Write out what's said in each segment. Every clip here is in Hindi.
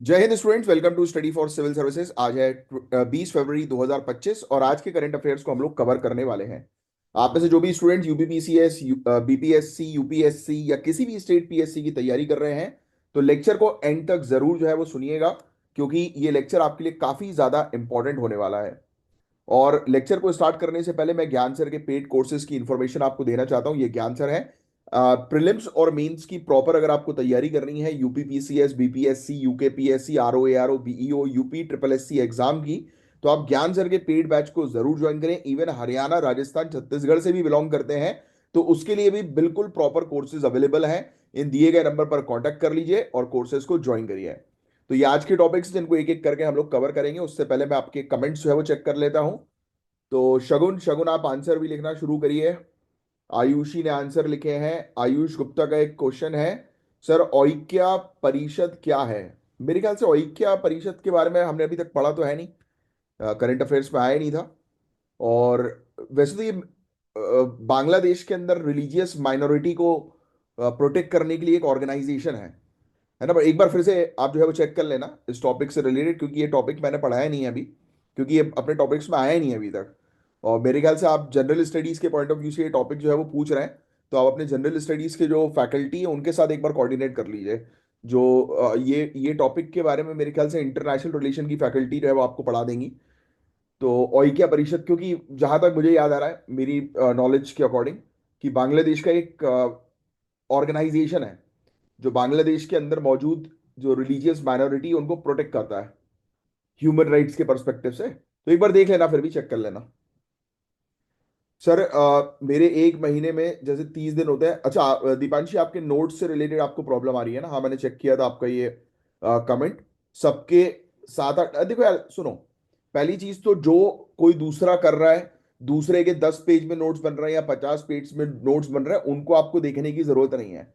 जय हिंद students, welcome to study for civil services. आज है 20 फरवरी 2025 और आज के करंट अफेयर्स को हम लोग कवर करने वाले हैं। आप में से जो भी स्टूडेंट यूपीपीसीएस, बीपीएससी, यूपीएससी या किसी भी स्टेट पीएससी की तैयारी कर रहे हैं तो लेक्चर को एंड तक जरूर जो है वो सुनिएगा, क्योंकि ये लेक्चर आपके लिए काफी ज्यादा इंपॉर्टेंट होने वाला है। और लेक्चर को स्टार्ट करने से पहले मैं ज्ञान सर के पेड कोर्सेज की इंफॉर्मेशन आपको देना चाहता हूँ। ये ज्ञान सर है। प्रिलिम्स और मेंस की प्रॉपर अगर आपको तैयारी करनी है UPPCS, BPSC, UKPSC, RO ARO, BEO, UP triple SC exam की, तो आप ज्ञान सर के पेड बैच को जरूर ज्वाइन करें। इवन हरियाणा, राजस्थान, छत्तीसगढ़ से भी बिलोंग करते हैं तो उसके लिए भी बिल्कुल प्रॉपर कोर्सेज अवेलेबल हैं। इन दिए गए नंबर पर कांटेक्ट कर लीजिए और कोर्सेज को ज्वाइन करिए। तो ये आज के टॉपिक्स जिनको एक एक करके हम लोग कवर करेंगे, उससे पहले मैं आपके कमेंट्स जो है वो चेक कर लेता हूं। तो शगुन शगुन आप आंसर भी लिखना शुरू करिए। आयुषी ने आंसर लिखे हैं। आयुष गुप्ता का एक क्वेश्चन है, सर औक्या परिषद क्या है? मेरे ख्याल से औक्या परिषद के बारे में हमने अभी तक पढ़ा तो है नहीं, करंट अफेयर्स में आया नहीं था। और वैसे तो ये बांग्लादेश के अंदर रिलीजियस माइनॉरिटी को प्रोटेक्ट करने के लिए एक ऑर्गेनाइजेशन है ना। पर एक बार फिर से आप जो है वो चेक कर लेना इस टॉपिक से रिलेटेड, क्योंकि ये टॉपिक मैंने पढ़ाया नहीं है अभी, क्योंकि ये अपने टॉपिक्स में आया ही नहीं है अभी तक। और मेरे ख्याल से आप जनरल स्टडीज के पॉइंट ऑफ व्यू से ये टॉपिक जो है वो पूछ रहे हैं, तो आप अपने जनरल स्टडीज के जो फैकल्टी है उनके साथ एक बार कोऑर्डिनेट कर लीजिए। जो ये टॉपिक के बारे में मेरे ख्याल से इंटरनेशनल रिलेशन की फैकल्टी जो है वो आपको पढ़ा देंगी। तो ओइकिया परिषद, क्योंकि जहां तक मुझे याद आ रहा है मेरी नॉलेज के अकॉर्डिंग, कि बांग्लादेश का एक ऑर्गेनाइजेशन है जो बांग्लादेश के अंदर मौजूद जो रिलीजियस माइनॉरिटी उनको प्रोटेक्ट करता है ह्यूमन राइट्स के पर्सपेक्टिव से। तो एक बार देख लेना, फिर भी चेक कर लेना। सर मेरे एक महीने में जैसे 30 दिन होते हैं। अच्छा दीपांशी, आपके नोट्स से रिलेटेड आपको प्रॉब्लम आ रही है ना? हाँ, मैंने चेक किया था आपका ये कमेंट। सबके 7-8 देखो यार, सुनो। पहली चीज तो जो कोई दूसरा कर रहा है, दूसरे के 10 पेज में नोट्स बन रहे हैं या 50 पेज में नोट्स बन रहे हैं, उनको आपको देखने की जरूरत नहीं है।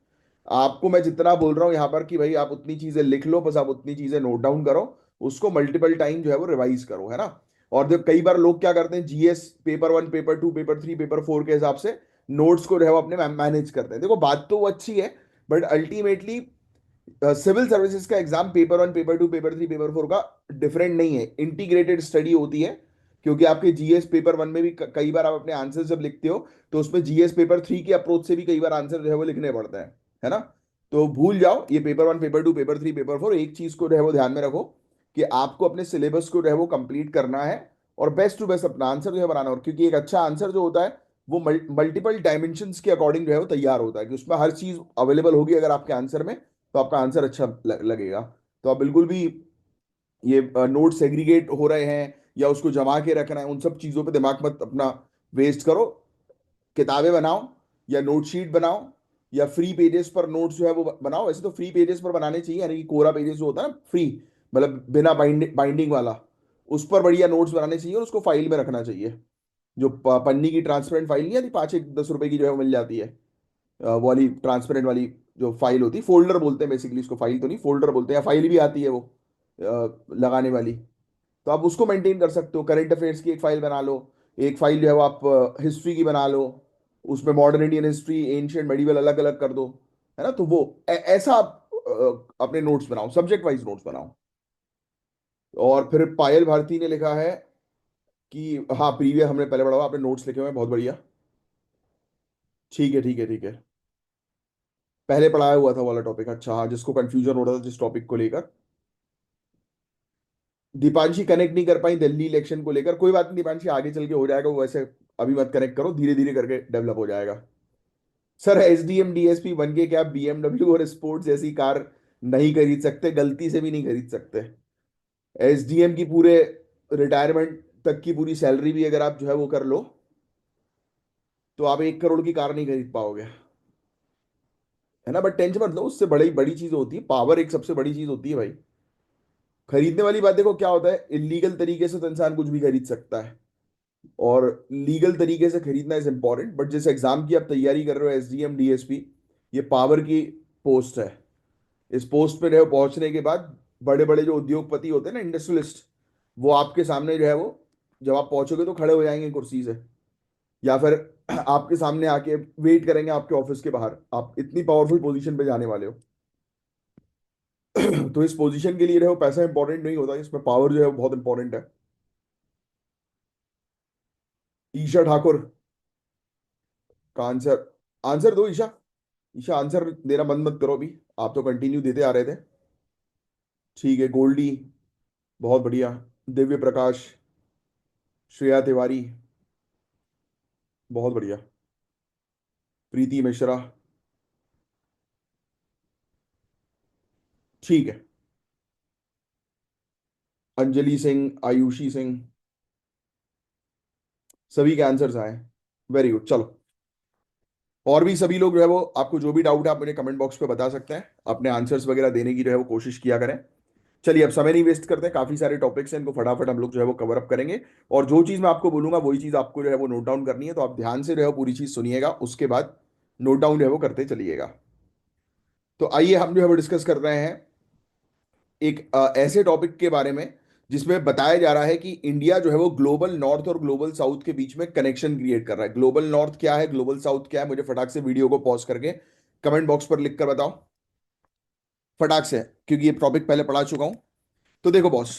आपको मैं जितना बोल रहा हूँ यहाँ पर कि भाई आप उतनी चीजें लिख लो, बस आप उतनी चीजें नोट डाउन करो, उसको मल्टीपल टाइम जो है वो रिवाइज करो, है ना। और जब कई बार लोग क्या करते हैं, GS paper 1, paper 2, paper 3, paper 4 के हिसाब से नोट्स को जो है वो अपने मैनेज करते हैं। देखो बात तो वो अच्छी है, बट अल्टीमेटली सिविल सर्विसेज का exam paper 1, paper 2, paper 3, paper 4 का डिफरेंट नहीं है, इंटीग्रेटेड स्टडी होती है। क्योंकि आपके जीएस पेपर 1 में भी कई बार आप अपने आंसर जब लिखते हो तो उसमें जीएस पेपर 3 की अप्रोच से भी कई बार आंसर जो है वो लिखने पड़ते हैं, है ना। तो भूल जाओ ये पेपर 1, पेपर 2, पेपर 3, पेपर 4। एक चीज को जो है वो ध्यान में रखो कि आपको अपने सिलेबस को जो है वो कंप्लीट करना है और बेस्ट टू बेस्ट अपना आंसर जो है बनाना। और क्योंकि एक अच्छा आंसर जो होता है वो मल्टीपल डायमेंशंस के अकॉर्डिंग जो है वो तैयार होता है, कि उसमें हर चीज अवेलेबल होगी अगर आपके आंसर में, तो आपका आंसर अच्छा लगेगा। तो आप बिल्कुल भी ये नोट सेग्रीगेट हो रहे हैं या उसको जमा के रखना है, उन सब चीजों पे दिमाग मत अपना वेस्ट करो। किताबें बनाओ या नोट शीट बनाओ या फ्री पेजेस पर नोट्स जो है वो बनाओ। वैसे तो फ्री पेजेस पर बनाने चाहिए, यानी कि कोरा पेजेस जो होता है ना, फ्री मतलब बिना बाइंडिंग वाला, उस पर बढ़िया नोट्स बनाने चाहिए और उसको फाइल में रखना चाहिए। जो पन्नी की ट्रांसपेरेंट फाइल नहीं आती, 5-10 रुपए की जो है वो मिल जाती है, वो वाली ट्रांसपेरेंट वाली जो फाइल होती है, फोल्डर बोलते हैं बेसिकली इसको, फाइल तो नहीं फोल्डर बोलते हैं, या फाइल भी आती है वो लगाने वाली। तो आप उसको मेंटेन कर सकते हो। करंट अफेयर्स की एक फाइल बना लो, एक फाइल जो है वो आप हिस्ट्री की बना लो, उसमें modern Indian history, ancient, medieval अलग अलग कर दो, है ना। तो वो ऐसा आप अपने नोट्स बनाओ, सब्जेक्ट वाइज नोट्स बनाओ। और फिर पायल भारती ने लिखा है कि हाँ प्रीवियस हमने पहले पढ़ा हुआ, आपने नोट्स लिखे हुए हैं, बहुत बढ़िया। ठीक है, ठीक है, ठीक है। पहले पढ़ाया हुआ था वाला टॉपिक, अच्छा हाँ, जिसको कंफ्यूजन हो रहा था जिस टॉपिक को लेकर। दीपांशी कनेक्ट नहीं कर पाई दिल्ली इलेक्शन को लेकर, कोई बात नहीं दीपांशी, आगे चल के हो जाएगा वो, वैसे अभी मत कनेक्ट करो, धीरे धीरे करके डेवलप हो जाएगा। सर एसडीएम डीएसपी बन के क्या बीएमडब्ल्यू और स्पोर्ट्स जैसी कार नहीं खरीद सकते? गलती से भी नहीं खरीद सकते। एसडीएम की पूरे रिटायरमेंट तक की पूरी सैलरी भी अगर आप जो है वो कर लो, तो आप 1 करोड़ की कार नहीं खरीद पाओगे, है ना। बट टेंशन मत लो, उससे बड़ी बड़ी चीज होती है पावर, एक सबसे बड़ी चीज होती है भाई। खरीदने वाली बात देखो क्या होता है, इलीगल तरीके से तो इंसान कुछ भी खरीद सकता है, और लीगल तरीके से खरीदना इज इंपॉर्टेंट। बट जिस एग्जाम की आप तैयारी कर रहे हो, एसडीएम डीएसपी, ये पावर की पोस्ट है। इस पोस्ट पे रहे पहुंचने के बाद बड़े बड़े जो उद्योगपति होते हैं ना, इंडस्ट्रियलिस्ट, वो आपके सामने जो है वो, जब आप पहुंचोगे तो खड़े हो जाएंगे कुर्सी से, या फिर आपके सामने आके वेट करेंगे आपके ऑफिस के बाहर। आप इतनी पावरफुल पोजीशन पे जाने वाले हो। तो इस पोजीशन के लिए जो है वो पैसा इंपॉर्टेंट नहीं होता, इसमें पावर जो है वो बहुत इंपॉर्टेंट है। ईशा ठाकुर का आंसर, आंसर दो ईशा। ईशा आंसर देना बंद मत करो अभी, आप तो कंटिन्यू देते आ रहे थे। ठीक है, गोल्डी, बहुत बढ़िया। दिव्य प्रकाश, श्रेया तिवारी, बहुत बढ़िया। प्रीति मिश्रा, ठीक है। अंजलि सिंह, आयुषी सिंह, सभी के आंसर्स आए। वेरी गुड, चलो। और भी सभी लोग जो है वो, आपको जो भी डाउट है आप मुझे कमेंट बॉक्स पे बता सकते हैं, अपने आंसर्स वगैरह देने की जो है वो कोशिश किया करें। चलिए अब समय नहीं वेस्ट करते हैं, काफी सारे टॉपिक्स हैं, इनको फटाफट हम लोग जो है वो कवर अप करेंगे। और जो चीज मैं आपको बोलूंगा वही चीज आपको जो है वो नोट डाउन करनी है, तो आप ध्यान से जो है वो पूरी चीज सुनिएगा, उसके बाद नोट डाउन जो है वो करते चलिएगा। तो आइए हम जो है वो डिस्कस कर रहे हैं एक ऐसे टॉपिक के बारे में जिसमें बताया जा रहा है कि इंडिया जो है वो ग्लोबल नॉर्थ और ग्लोबल साउथ के बीच में कनेक्शन क्रिएट कर रहा है। ग्लोबल नॉर्थ क्या है, ग्लोबल साउथ क्या है, मुझे फटाक से वीडियो को पॉज करके कमेंट बॉक्स पर लिख कर बताओ, फटाक से, क्योंकि ये टॉपिक पहले पढ़ा चुका हूं। तो देखो बॉस,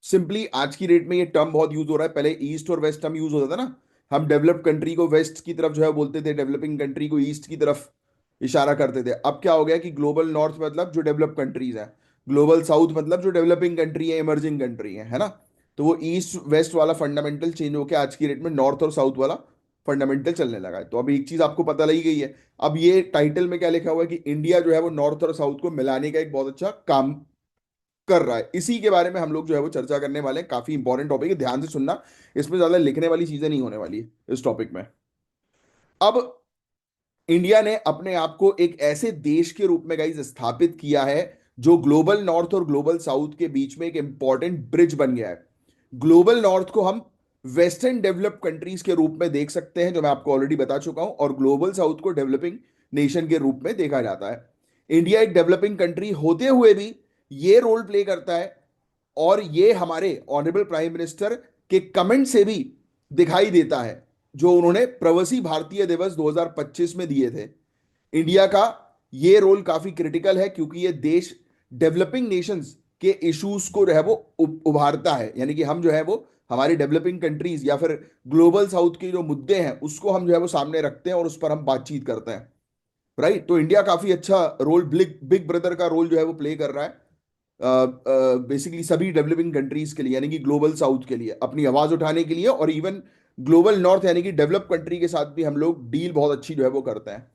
सिंपली आज की डेट में ये टर्म बहुत यूज हो रहा है, पहले ईस्ट और वेस्ट टर्म यूज होता था ना। हम डेवलप्ड कंट्री को वेस्ट की तरफ जो है बोलते थे, डेवलपिंग कंट्री को ईस्ट की तरफ इशारा करते थे। अब क्या हो गया कि ग्लोबल नॉर्थ मतलब जो डेवलप्ड कंट्रीज हैं, ग्लोबल साउथ मतलब जो डेवलपिंग कंट्री है, इमर्जिंग कंट्री है ना। तो वो ईस्ट वेस्ट वाला फंडामेंटल चेंज होकर आज की डेट में नॉर्थ और साउथ वाला फंडामेंटल चलने लगा है। तो अभी एक चीज आपको पता लगी गई है। अब ये टाइटल में क्या लिखा हुआ है कि इंडिया जो है वो नॉर्थ और साउथ को मिलाने का एक बहुत अच्छा काम कर रहा है। इसी के बारे में हम लोग जो है वो चर्चा करने वाले हैं, काफी इंपॉर्टेंट टॉपिक है, ध्यान से सुनना। इसमें ज्यादा लिखने वाली चीजें नहीं होने वाली है इस टॉपिक में। अब इंडिया ने अपने आप को एक ऐसे देश के रूप में गाइस स्थापित किया है जो ग्लोबल नॉर्थ और ग्लोबल साउथ के बीच में एक इंपॉर्टेंट ब्रिज बन गया है। ग्लोबल नॉर्थ को हम वेस्टर्न डेवलप्ड कंट्रीज के रूप में देख सकते हैं, जो मैं आपको ऑलरेडी बता चुका हूं, और ग्लोबल साउथ को डेवलपिंग नेशन के रूप में देखा जाता है। इंडिया एक डेवलपिंग कंट्री होते हुए भी ये रोल प्ले करता है, और ये हमारे ऑनरेबल प्राइम मिनिस्टर के कमेंट से भी दिखाई देता है, जो उन्होंने प्रवासी भारतीय दिवस 2025 में दिए थे। इंडिया का ये रोल काफी क्रिटिकल है, क्योंकि ये देश डेवलपिंग नेशंस के इश्यूज को जो है वो उभारता है, यानी कि हम जो है वो हमारी डेवलपिंग कंट्रीज या फिर ग्लोबल साउथ के जो मुद्दे हैं उसको हम जो है वो सामने रखते हैं और उस पर हम बातचीत करते हैं। राइट, तो इंडिया काफी अच्छा रोल, बिग बिग ब्रदर का रोल जो है वो प्ले कर रहा है बेसिकली सभी डेवलपिंग कंट्रीज के लिए, यानी कि ग्लोबल साउथ के लिए अपनी आवाज उठाने के लिए, और इवन ग्लोबल नॉर्थ यानी कि डेवलप कंट्री के साथ भी हम लोग डील बहुत अच्छी जो है वो करते हैं।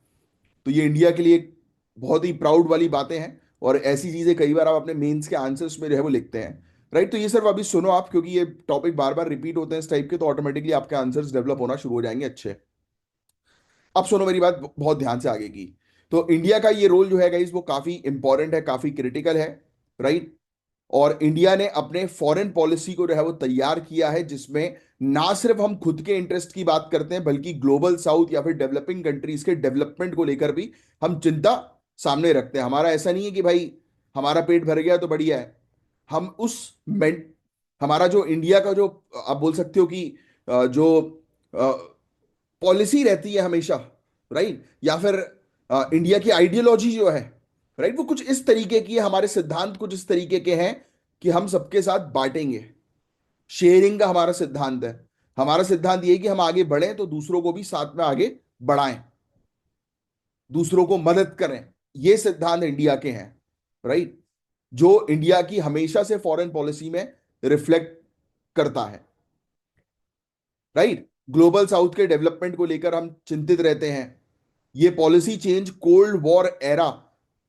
तो ये इंडिया के लिए एक बहुत ही प्राउड वाली बातें हैं, और ऐसी चीजें कई बार आप अपने मेंस के आंसर्स में जो है वो लिखते हैं। राइट, तो ये सिर्फ अभी सुनो आप, क्योंकि ये टॉपिक बार बार रिपीट होते हैं इस टाइप के, तो ऑटोमेटिकली आपके आंसर्स डेवलप होना शुरू हो जाएंगे अच्छे। अब सुनो मेरी बात बहुत ध्यान से आगे की। तो इंडिया का ये रोल जो है गाइस वो काफी इंपॉर्टेंट है, काफी क्रिटिकल है। राइट, और इंडिया ने अपने फॉरेन पॉलिसी को जो है वो तैयार किया है, जिसमें ना सिर्फ हम खुद के इंटरेस्ट की बात करते हैं, बल्कि ग्लोबल साउथ या फिर डेवलपिंग कंट्रीज के डेवलपमेंट को लेकर भी हम चिंता सामने रखते हैं। हमारा ऐसा नहीं है कि भाई हमारा पेट भर गया तो बढ़िया है। हम उस मेंट हमारा जो इंडिया का जो आप बोल सकते हो कि जो पॉलिसी रहती है हमेशा, राइट, या फिर इंडिया की आइडियोलॉजी जो है, राइट, वो कुछ इस तरीके की है, हमारे सिद्धांत कुछ इस तरीके के हैं कि हम सबके साथ बांटेंगे। शेयरिंग का हमारा सिद्धांत है। हमारा सिद्धांत ये है कि हम आगे बढ़ें तो दूसरों को भी साथ में आगे बढ़ाएं, दूसरों को मदद करें। ये सिद्धांत इंडिया के हैं, राइट, जो इंडिया की हमेशा से फॉरेन पॉलिसी में रिफ्लेक्ट करता है। राइट, ग्लोबल साउथ के डेवलपमेंट को लेकर हम चिंतित रहते हैं। ये policy change cold war era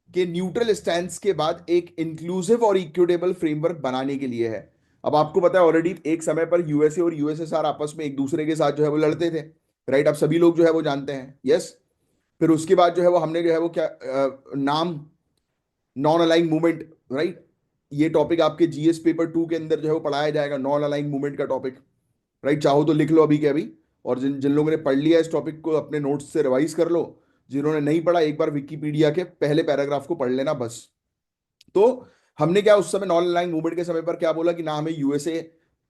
के न्यूट्रल स्टैंड के बाद एक इंक्लूसिव और इक्विटेबल फ्रेमवर्क बनाने के लिए है। अब आपको पता है ऑलरेडी एक समय पर यूएसए और यूएसएसआर आपस में एक दूसरे के साथ जो है वो लड़ते थे। राइट, अब सभी लोग जो है वो जानते हैं, यस। फिर उसके बाद जो है वो हमने जो है वो क्या नाम, नॉन अलाइंग मूवमेंट, राइट, ये टॉपिक आपके जीएस पेपर 2 के अंदर जो है वो पढ़ाया जाएगा, नॉन अलाइंग मूवमेंट का टॉपिक। राइट, चाहो तो लिख लो अभी के अभी, और जिन जिन लोगों ने पढ़ लिया इस टॉपिक को अपने नोट्स से रिवाइज कर लो। जिन्होंने नहीं पढ़ा एक बार विकीपीडिया के पहले पैराग्राफ को पढ़ लेना बस। तो हमने क्या उस समय नॉन अलाइंग मूवमेंट के समय पर क्या बोला कि ना हमें यूएसए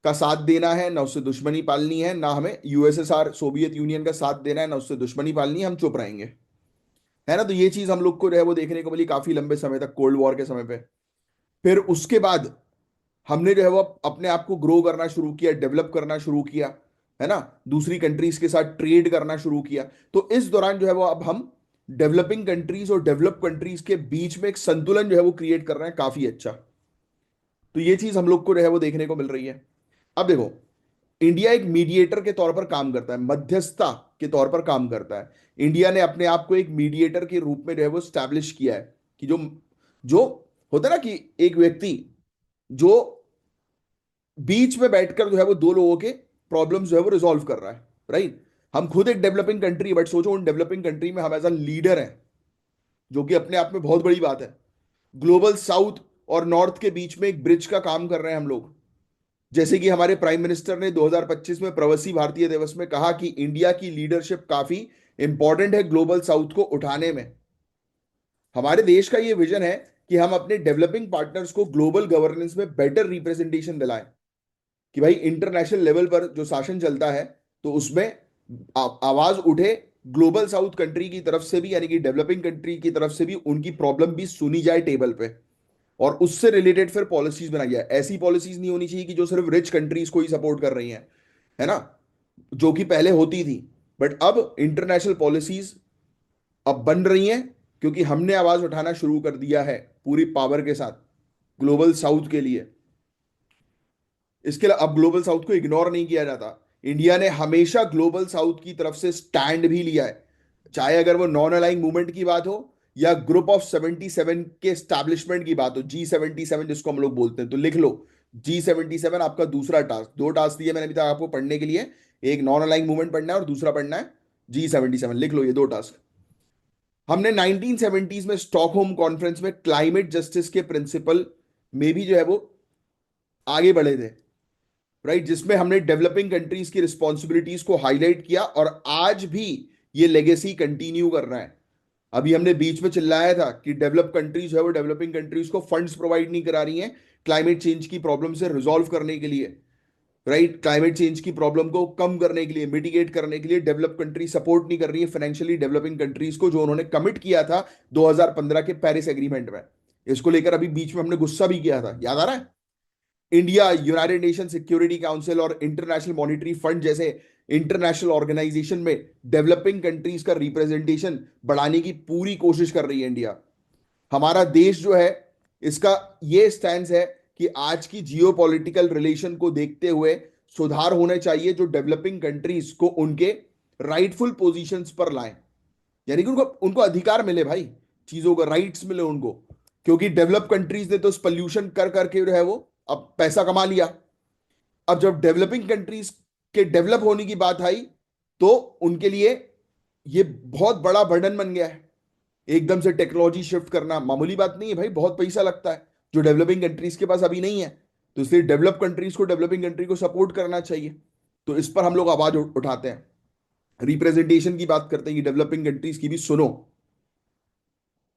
का साथ देना है, ना उससे दुश्मनी पालनी है, ना हमें यूएसएसआर सोवियत यूनियन का साथ देना है, ना उससे दुश्मनी पालनी है, हम चुप रहेंगे। है ना, तो ये चीज हम लोग को जो है वो देखने को मिली काफी लंबे समय तक कोल्ड वॉर के समय पे। फिर उसके बाद हमने जो है वो अपने आप को ग्रो करना शुरू किया, डेवलप करना शुरू किया, है ना, दूसरी कंट्रीज के साथ ट्रेड करना शुरू किया। तो इस दौरान जो है वो अब हम डेवलपिंग कंट्रीज और डेवलप कंट्रीज के बीच में एक संतुलन जो है वो क्रिएट कर रहे हैं काफी अच्छा। तो ये चीज हम लोग को जो है वो देखने को मिल रही है। अब देखो, इंडिया एक मीडिएटर के तौर पर काम करता है, मध्यस्थता के तौर पर काम करता है। इंडिया ने अपने आप को एक मीडिएटर के रूप में जो है वो स्टैब्लिश किया है कि जो जो होता है ना कि एक व्यक्ति जो बीच में बैठकर जो है वो दो लोगों के प्रॉब्लम्स जो है वो रिजॉल्व कर रहा है, राइट। हम खुद एक डेवलपिंग कंट्री, बट सोचो उन डेवलपिंग कंट्री में हम एज अ लीडर हैं, जो कि अपने आप में बहुत बड़ी बात है। ग्लोबल साउथ और नॉर्थ के बीच में एक ब्रिज का काम कर रहे हैं हम लोग। जैसे कि हमारे प्राइम मिनिस्टर ने 2025 में प्रवासी भारतीय दिवस में कहा कि इंडिया की लीडरशिप काफी इंपॉर्टेंट है ग्लोबल साउथ को उठाने में। हमारे देश का ये विजन है कि हम अपने डेवलपिंग पार्टनर्स को ग्लोबल गवर्नेंस में बेटर रिप्रेजेंटेशन दिलाएं, कि भाई इंटरनेशनल लेवल पर जो शासन चलता है तो उसमें आवाज उठे ग्लोबल साउथ कंट्री की तरफ से भी, यानी कि डेवलपिंग कंट्री की तरफ से भी उनकी प्रॉब्लम भी सुनी जाए टेबल पे, और उससे रिलेटेड फिर पॉलिसीज बनाई जाए। ऐसी पॉलिसीज नहीं होनी चाहिए कि जो सिर्फ रिच कंट्रीज को ही सपोर्ट कर रही हैं, है ना, जो कि पहले होती थी। बट अब इंटरनेशनल पॉलिसीज अब बन रही हैं, क्योंकि हमने आवाज उठाना शुरू कर दिया है पूरी पावर के साथ ग्लोबल साउथ के लिए। इसके लिए अब ग्लोबल साउथ को इग्नोर नहीं किया जाता। इंडिया ने हमेशा ग्लोबल साउथ की तरफ से स्टैंड भी लिया है, चाहे अगर वो नॉन अलाइंग मूवमेंट की बात हो या ग्रुप ऑफ 77 के स्टैब्लिशमेंट की बात हो, G77 जिसको हम लोग बोलते हैं। तो लिख लो, G77 आपका दूसरा टास्क। दो टास्क दिए मैंने अभी तक आपको पढ़ने के लिए, एक नॉन अलाइंग मूवमेंट पढ़ना है और दूसरा पढ़ना है G77। लिख लो ये दो टास्क। हमने 1970s में स्टॉकहोम कॉन्फ्रेंस में क्लाइमेट जस्टिस के प्रिंसिपल में भी जो है वो आगे बढ़े थे, राइट, जिसमें हमने डेवलपिंग कंट्रीज की रिस्पॉन्सिबिलिटीज को हाईलाइट किया, और आज भी ये लेगेसी कंटिन्यू कर रहा है। अभी हमने बीच में चिल्लाया था कि डेवलप कंट्रीज है वो डेवलपिंग कंट्रीज को फंड्स प्रोवाइड नहीं करा रही हैं क्लाइमेट चेंज की प्रॉब्लम से रिजॉल्व करने के लिए, राइट। क्लाइमेट चेंज की प्रॉब्लम को कम करने के लिए, मिटिगेट करने के लिए डेवलप कंट्री सपोर्ट नहीं कर रही है फाइनेंशियली डेवलपिंग कंट्रीज को, जो उन्होंने कमिट किया था 2015 के पेरिस एग्रीमेंट में। इसको लेकर अभी बीच में हमने गुस्सा भी किया था, याद आ रहा है। India United nation security council और इंटरनेशनल मॉनिटरी फंड जैसे इंटरनेशनल ऑर्गेनाइजेशन में डेवलपिंग कंट्रीज का रिप्रेजेंटेशन बढ़ाने की पूरी कोशिश कर रही है इंडिया। हमारा देश जो है, इसका ये स्टैंड है कि आज की जियोपॉलिटिकल रिलेशन को देखते हुए सुधार होने चाहिए, जो डेवलपिंग कंट्रीज को उनके राइटफुल पोजीशंस पर लाएं, यानी कि उनको उनको अधिकार मिले भाई, चीजों का राइट्स मिले उनको। क्योंकि डेवलप कंट्रीज ने तो पॉल्यूशन कर करके जो है वो अब पैसा कमा लिया। अब जब डेवलपिंग कंट्रीज के डेवलप होने की बात आई तो उनके लिए ये बहुत बड़ा बर्डन बन गया है। एकदम से टेक्नोलॉजी शिफ्ट करना मामूली बात नहीं है भाई, बहुत पैसा लगता है जो डेवलपिंग कंट्रीज के पास अभी नहीं है। तो इसलिए डेवलप कंट्रीज को डेवलपिंग कंट्री को सपोर्ट करना चाहिए। तो इस पर हम लोग आवाज उठाते हैं, रिप्रेजेंटेशन की बात करते हैं कि डेवलपिंग कंट्रीज की भी सुनो।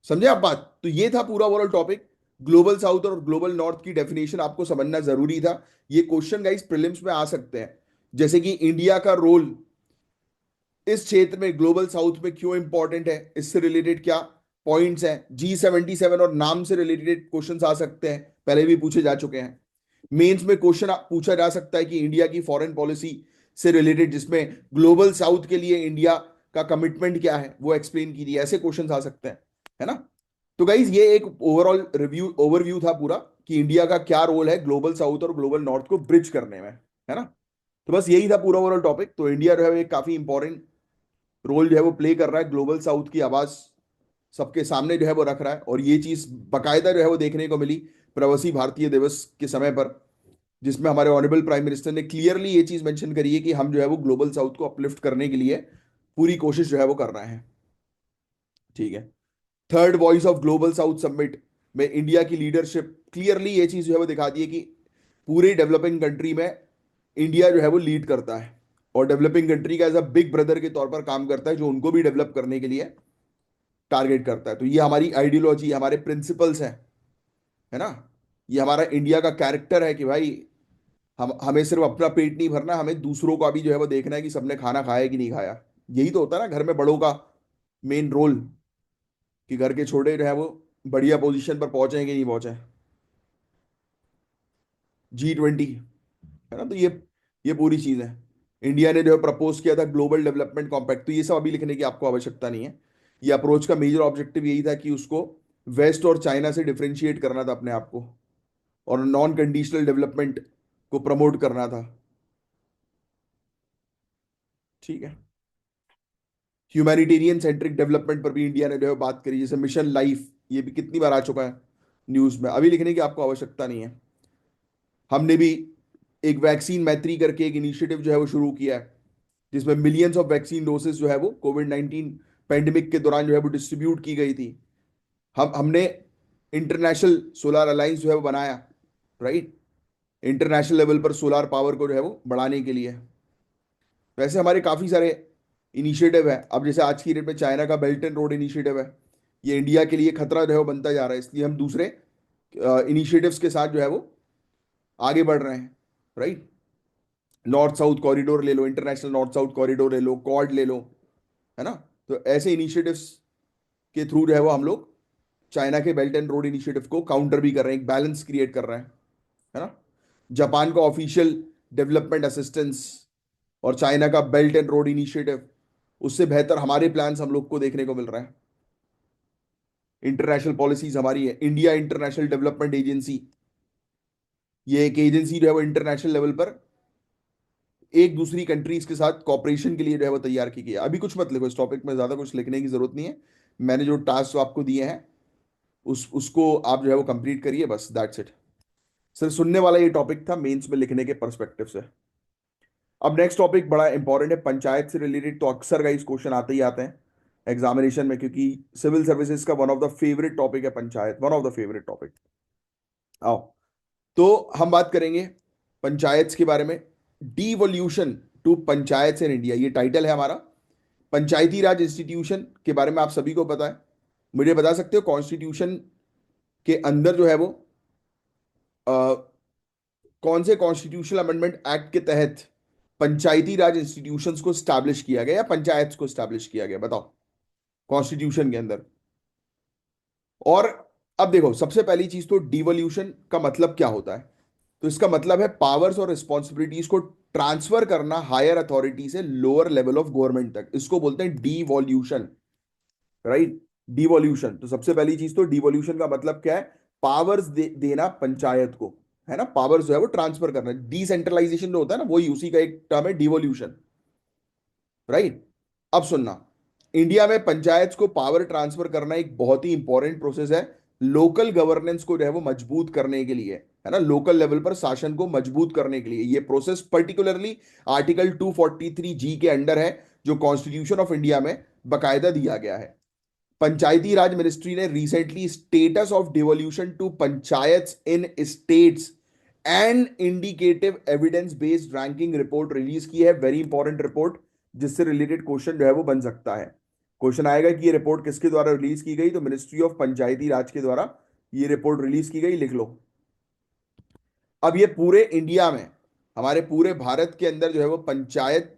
समझे आप बात? तो ये था पूरा ओवरऑल टॉपिक। ग्लोबल साउथ और ग्लोबल नॉर्थ की डेफिनेशन आपको समझना जरूरी था। ये क्वेश्चन गाइस प्रीलिम्स में आ सकते हैं, जैसे कि इंडिया का रोल इस क्षेत्र में ग्लोबल साउथ में क्यों इंपॉर्टेंट है, इससे रिलेटेड क्या पॉइंट्स हैं। G77 और नाम से रिलेटेड क्वेश्चंस आ सकते हैं, पहले भी पूछे जा चुके हैं। मेंस में क्वेश्चन पूछा जा सकता है कि इंडिया की फॉरेन पॉलिसी से रिलेटेड, जिसमें ग्लोबल साउथ के लिए इंडिया का कमिटमेंट क्या है वो एक्सप्लेन कीजिए, ऐसे क्वेश्चंस आ सकते हैं, है ना। तो गाइज ये एक ओवरऑल रिव्यू ओवरव्यू था पूरा कि इंडिया का क्या रोल है ग्लोबल साउथ और ग्लोबल नॉर्थ को ब्रिज करने में, है ना। तो बस यही था पूरा ओवरऑल टॉपिक। तो इंडिया जो है एक काफी इंपॉर्टेंट रोल जो है वो प्ले कर रहा है, ग्लोबल साउथ की आवाज सबके सामने जो है वो रख रहा है। और ये चीज बकायदा जो है वो देखने को मिली प्रवासी भारतीय दिवस के समय पर, जिसमें हमारे ऑनरेबल प्राइम मिनिस्टर ने क्लियरली ये चीज मेंशन करी है कि हम जो है वो ग्लोबल साउथ को अपलिफ्ट करने के लिए पूरी कोशिश जो है वो कर रहे हैं। ठीक है। Third voice of global south summit में इंडिया की लीडरशिप क्लियरली ये चीज जो है वो दिखाती है कि पूरी डेवलपिंग कंट्री में इंडिया जो है वो लीड करता है, और डेवलपिंग कंट्री का एज अ बिग ब्रदर के तौर पर काम करता है, जो उनको भी डेवलप करने के लिए टारगेट करता है। तो ये हमारी आइडियोलॉजी, हमारे प्रिंसिपल्स हैं, है ना। ये हमारा इंडिया का कैरेक्टर है कि भाई हमें सिर्फ अपना पेट नहीं भरना, हमें दूसरों का भी जो है वो देखना है कि सबने खाना खाया कि नहीं खाया। यही तो होता है ना घर में बड़ों का मेन रोल, कि घर के छोटे जो है वो बढ़िया पोजीशन पर पहुंचे कि नहीं पहुंचे। G20, है ना। तो ये पूरी चीज है। इंडिया ने जो है प्रपोज किया था ग्लोबल डेवलपमेंट कॉम्पैक्ट, तो ये सब अभी लिखने की आपको आवश्यकता नहीं है। ये अप्रोच का मेजर ऑब्जेक्टिव यही था कि उसको वेस्ट और चाइना से डिफरेंशिएट करना था अपने आप को, और नॉन कंडीशनल डेवलपमेंट को प्रमोट करना था। ठीक है। ह्यूमैनिटेरियन सेंट्रिक डेवलपमेंट पर भी इंडिया ने जो है बात करी, जैसे मिशन लाइफ, ये भी कितनी बार आ चुका है न्यूज में, अभी लिखने की आपको आवश्यकता नहीं है। हमने भी एक वैक्सीन मैत्री करके एक इनिशिएटिव जो है वो शुरू किया है, जिसमें मिलियंस ऑफ वैक्सीन डोसेस जो है वो कोविड 19 पैंडेमिक के दौरान जो है वो डिस्ट्रीब्यूट की गई थी। हमने इंटरनेशनल सोलर अलायंस जो है वो बनाया, राइट, इंटरनेशनल लेवल पर सोलार पावर को जो है वो बढ़ाने के लिए। वैसे हमारे काफी सारे इनिशिएटिव है। अब जैसे आज की डेट में चाइना का बेल्ट एंड रोड इनिशिएटिव है, ये इंडिया के लिए खतरा जो है वो बनता जा रहा है, इसलिए हम दूसरे इनिशिएटिव्स के साथ जो है वो आगे बढ़ रहे हैं, राइट। नॉर्थ साउथ कॉरिडोर ले लो, इंटरनेशनल नॉर्थ साउथ कॉरिडोर ले लो, क्वाड ले लो, है ना। तो ऐसे इनिशिएटिव्स के थ्रू जो है वो हम लोग चाइना के बेल्ट एंड रोड इनिशिएटिव को काउंटर भी कर रहे हैं, एक बैलेंस क्रिएट कर रहे हैं, है ना। जापान का ऑफिशियल डेवलपमेंट असिस्टेंस और चाइना का बेल्ट एंड रोड इनिशिएटिव, उससे बेहतर हमारे प्लान्स हम लोग को देखने को मिल रहा है। इंटरनेशनल पॉलिसीज हमारी है, इंडिया इंटरनेशनल डेवलपमेंट एजेंसी, ये एक एजेंसी जो है वो इंटरनेशनल लेवल पर एक दूसरी कंट्रीज के साथ कॉपरेशन के लिए जो है वो तैयार की गई है। अभी कुछ मत लिखो इस टॉपिक में, ज्यादा कुछ लिखने की जरूरत नहीं है। मैंने जो टास्क आपको दिए हैं उसको आप जो है वो कंप्लीट करिए, बस दैट्स इट। सिर्फ सुनने वाला ये टॉपिक था, मेंस में लिखने के पर्सपेक्टिव से। अब नेक्स्ट टॉपिक बड़ा इंपॉर्टेंट है, पंचायत से रिलेटेड। तो अक्सर का इस क्वेश्चन आते ही आते हैं एग्जामिनेशन में, क्योंकि सिविल सर्विसेज का one of the favourite topic है panchayat, one of the favourite topic. आओ, तो हम बात करेंगे पंचायत के बारे में। Devolution to panchayat in India, ये टाइटल है हमारा। पंचायती राज इंस्टीट्यूशन के बारे में आप सभी को पता है। मुझे बता सकते हो कॉन्स्टिट्यूशन के अंदर जो है वो अ, कौन से कॉन्स्टिट्यूशनल अमेंडमेंट एक्ट के तहत पंचायती राज इंस्टीट्यूशंस को स्टैब्लिश किया गया या पंचायत को स्टैब्लिश किया गया, बताओ कॉन्स्टिट्यूशन के अंदर। और अब देखो, सबसे पहली चीज तो डिवोल्यूशन का मतलब क्या होता है। तो इसका मतलब है पावर्स और रिस्पॉन्सिबिलिटीज को ट्रांसफर करना हायर अथॉरिटी से लोअर लेवल ऑफ गवर्नमेंट तक, इसको बोलते हैं डिवॉल्यूशन, राइट। डिवॉल्यूशन, तो सबसे पहली चीज तो डिवॉल्यूशन का मतलब क्या है, पावर्स देना पंचायत को, है ना। पावर्स जो है वो ट्रांसफर करना, डिसेंट्रलाइजेशन जो होता है ना, वही उसी का एक टर्म है डिवॉल्यूशन, राइट। अब सुनना, इंडिया में पंचायत को पावर ट्रांसफर करना एक बहुत ही इंपॉर्टेंट प्रोसेस है, लोकल गवर्नेंस को जो है वो मजबूत करने के लिए, है ना, लोकल लेवल पर शासन को मजबूत करने के लिए। ये प्रोसेस पर्टिकुलरली आर्टिकल 243 जी के अंडर है, जो कॉन्स्टिट्यूशन ऑफ इंडिया में बकायदा दिया गया है। पंचायती राज मिनिस्ट्री ने recently status of devolution to panchayat in states and indicative evidence based ranking report release की है, वेरी इंपॉर्टेंट रिपोर्ट, जिससे रिलेटेड क्वेश्चन जो है वो बन सकता है। क्वेश्चन आएगा कि ये रिपोर्ट किसके द्वारा रिलीज की गई, तो मिनिस्ट्री ऑफ पंचायती राज के द्वारा ये रिपोर्ट रिलीज की गई, लिख लो। अब ये पूरे इंडिया में, हमारे पूरे भारत के अंदर जो है वो पंचायत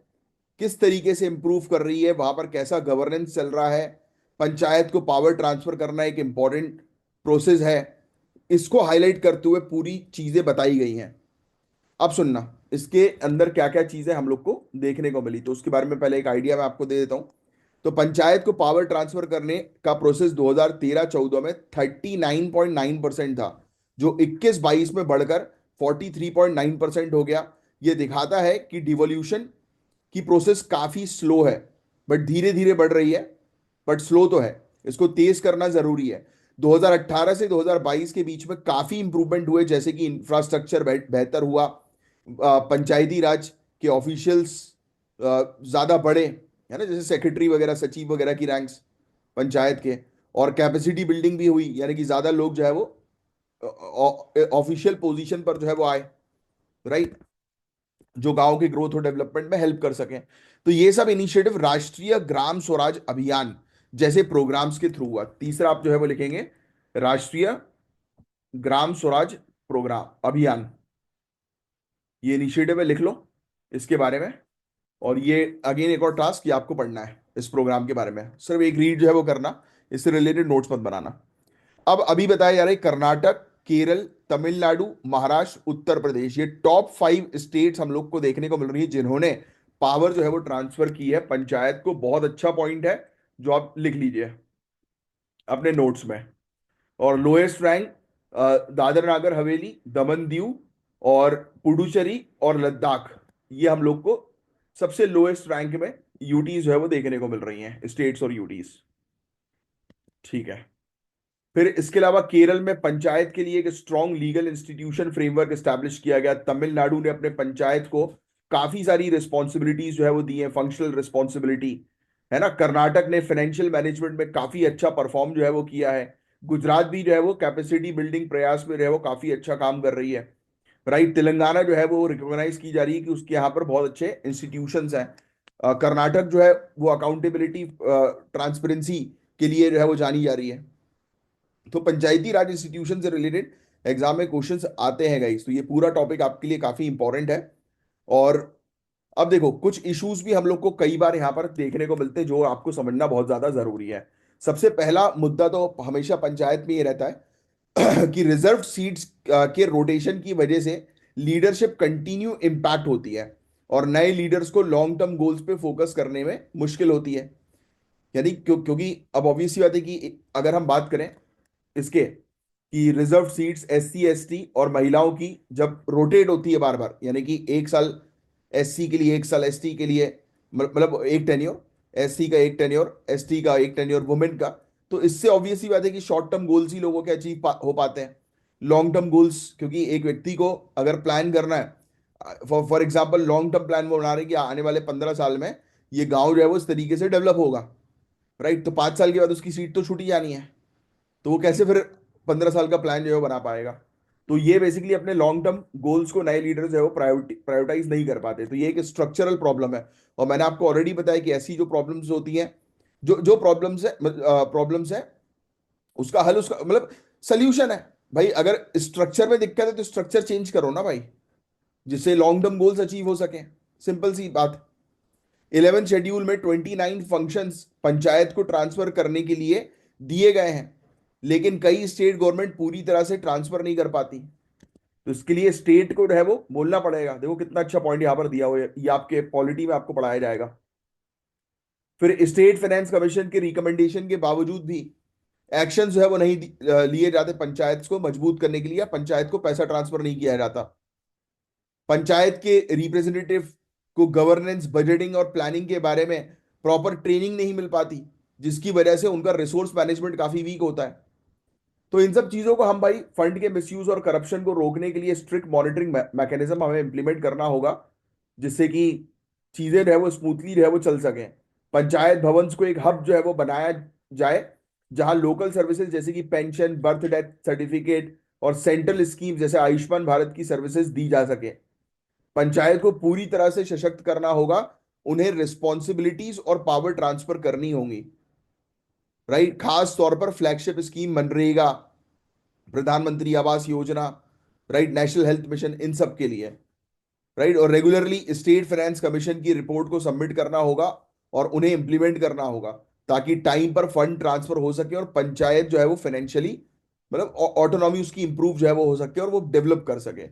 किस तरीके से इंप्रूव कर रही है, वहां पर कैसा गवर्नेंस चल रहा है, पंचायत को पावर ट्रांसफर करना एक इंपॉर्टेंट प्रोसेस है, इसको हाईलाइट करते हुए पूरी चीजें बताई गई हैं। अब सुनना, इसके अंदर क्या क्या चीजें हम लोग को देखने को मिली, तो उसके बारे में पहले एक आइडिया मैं आपको दे देता हूं। तो पंचायत को पावर ट्रांसफर करने का प्रोसेस 2013-14 में 39.9% था, जो 21-22 में बढ़कर 43.9% हो गया। यह दिखाता है कि डिवोल्यूशन की प्रोसेस काफी स्लो है, बट धीरे धीरे बढ़ रही है, बट स्लो तो है, इसको तेज करना जरूरी है। 2018 से 2022 के बीच में काफी इंप्रूवमेंट हुए, जैसे कि इंफ्रास्ट्रक्चर बेहतर हुआ, पंचायती राज के ऑफिशियल्स ज्यादा बढ़े, है ना, जैसे सेक्रेटरी वगैरह, सचिव वगैरह की रैंक्स पंचायत के, और कैपेसिटी बिल्डिंग भी हुई, यानी कि ज्यादा लोग जो है वो ऑफिशियल पोजीशन पर जो है वो आए, राइट, जो गांव के ग्रोथ और डेवलपमेंट में हेल्प कर सकें। तो ये सब इनिशिएटिव राष्ट्रीय ग्राम स्वराज अभियान जैसे प्रोग्राम्स के थ्रू हुआ। तीसरा आप जो है वो लिखेंगे राष्ट्रीय ग्राम स्वराज प्रोग्राम अभियान, ये इनिशिएटिव है, लिख लो इसके बारे में। और ये अगेन एक और टास्क, ये आपको पढ़ना है इस प्रोग्राम के बारे में, सिर्फ एक रीड जो है वो करना, इससे रिलेटेड नोट्स मत बनाना। अब अभी बताया जा रहा है कर्नाटक, केरल, तमिलनाडु, महाराष्ट्र, उत्तर प्रदेश, ये टॉप 5 स्टेट्स हम लोग को देखने को मिल रही है जिन्होंने पावर जो है वो ट्रांसफर की है पंचायत को। बहुत अच्छा पॉइंट है जो आप लिख लीजिए अपने नोट्स में। और लोएस्ट रैंक दादर नागर हवेली, दमन दीव और पुडुचेरी और लद्दाख, ये हम लोग को सबसे लोएस्ट रैंक में यूटीज जो है वो देखने को मिल रही हैं, स्टेट्स और यूटीज। ठीक है। फिर इसके अलावा केरल में पंचायत के लिए एक strong legal institution framework establish किया गया। तमिलनाडु ने अपने पंचायत को काफी सारी रिस्पॉन्सिबिलिटीज जो है वो दी है, फंक्शनल रिस्पॉन्सिबिलिटी, है ना। कर्नाटक ने फाइनेंशियल मैनेजमेंट में काफी अच्छा परफॉर्म जो है वो किया है। गुजरात भी जो है वो कैपेसिटी बिल्डिंग प्रयास में जो है वो काफी अच्छा काम कर रही है। राइट। तेलंगाना जो है वो रिकॉग्नाइज की जा रही है कि उसके यहाँ पर बहुत अच्छे इंस्टीट्यूशंस हैं। कर्नाटक जो है वो अकाउंटेबिलिटी ट्रांसपेरेंसी के लिए जो है वो जानी जा रही है। तो पंचायती राज इंस्टीट्यूशन से रिलेटेड एग्जाम में क्वेश्चंस आते हैं गाइस, तो ये पूरा टॉपिक आपके लिए काफी इंपॉर्टेंट है। और अब देखो कुछ इश्यूज भी हम लोग को कई बार यहाँ पर देखने को मिलते हैं जो आपको समझना बहुत ज्यादा जरूरी है। सबसे पहला मुद्दा तो हमेशा पंचायत में ये रहता है कि रिजर्व सीट्स के रोटेशन की वजह से लीडरशिप कंटिन्यू इम्पैक्ट होती है और नए लीडर्स को लॉन्ग टर्म गोल्स पे फोकस करने में मुश्किल होती है। यानी क्योंकि अब ऑब्वियस सी बात है कि अगर हम बात करें इसके कि रिजर्व सीट्स एससी एसटी और महिलाओं की जब रोटेट होती है बार बार, यानी कि एक साल एससी के लिए, एक साल एसटी के लिए, मतलब एक टेन्योर एससी का, एक टेन्योर एसटी का, एक टेन्योर वुमेन का, तो इससे ऑब्वियसली बात है कि शॉर्ट टर्म गोल्स ही लोगों के हो पाते हैं। लॉन्ग टर्म गोल्स, क्योंकि एक व्यक्ति को अगर प्लान करना है, for example long term plan वो बना रहे हैं कि आने वाले 15 साल में ये गांव जो है वो इस तरीके से डेवलप होगा। राइट। तो 5 साल के बाद उसकी सीट तो छूटी जानी है, तो वो कैसे फिर 15 साल का प्लान जो है वो बना पाएगा। तो ये बेसिकली अपने लॉन्ग टर्म गोल्स को नए लीडर जो है वो प्रायोरिटाइज नहीं कर पाते, तो ये एक स्ट्रक्चरल प्रॉब्लम है। और मैंने आपको ऑलरेडी बताया कि ऐसी जो प्रॉब्लम्स होती हैं, जो जो प्रॉब्लम्स है उसका हल, उसका मतलब सोल्यूशन है भाई। अगर स्ट्रक्चर में दिक्कत है तो स्ट्रक्चर चेंज करो ना भाई, जिससे लॉन्ग टर्म गोल्स अचीव हो सके। सिंपल सी बात। 11 शेड्यूल में 29 फंक्शंस पंचायत को ट्रांसफर करने के लिए दिए गए हैं, लेकिन कई स्टेट गवर्नमेंट पूरी तरह से ट्रांसफर नहीं कर पाती। तो इसके लिए स्टेट को जो है वो बोलना पड़ेगा। देखो कितना अच्छा पॉइंट यहां पर दिया हुआ है, ये आपके पॉलिटी में आपको पढ़ाया जाएगा। फिर स्टेट फाइनेंस कमीशन के रिकमेंडेशन के बावजूद भी एक्शन जो है वो नहीं लिए जाते पंचायत को मजबूत करने के लिए, या पंचायत को पैसा ट्रांसफर नहीं किया जाता। पंचायत के रिप्रेजेंटेटिव को गवर्नेंस, बजटिंग और प्लानिंग के बारे में प्रॉपर ट्रेनिंग नहीं मिल पाती, जिसकी वजह से उनका रिसोर्स मैनेजमेंट काफी वीक होता है। तो इन सब चीजों को हम भाई फंड के मिसयूज और करप्शन को रोकने के लिए स्ट्रिक्ट मॉनिटरिंग मैकेनिज्म हमें इंप्लीमेंट करना होगा, जिससे कि चीजें जो है वो स्मूथली जो है वो चल सकें। पंचायत भवन को एक हब जो है वो बनाया जाए, जहां लोकल सर्विसेज जैसे कि पेंशन, बर्थ डेथ सर्टिफिकेट और सेंट्रल स्कीम जैसे आयुष्मान भारत की सर्विसेज दी जा सके। पंचायत को पूरी तरह से सशक्त करना होगा, उन्हें रिस्पॉन्सिबिलिटीज और पावर ट्रांसफर करनी होंगी। राइट। खास तौर पर फ्लैगशिप स्कीम मनरेगा, प्रधानमंत्री Awas Yojana, right, national health mission, इन सब के लिए। राइट। और रेगुलरली स्टेट फाइनेंस कमीशन की रिपोर्ट को सबमिट करना होगा और उन्हें इंप्लीमेंट करना होगा, ताकि टाइम पर फंड ट्रांसफर हो सके और पंचायत जो है वो फाइनेंशियली, मतलब ऑटोनॉमी उसकी इंप्रूव जो है वो हो सके और वो डेवलप कर सके।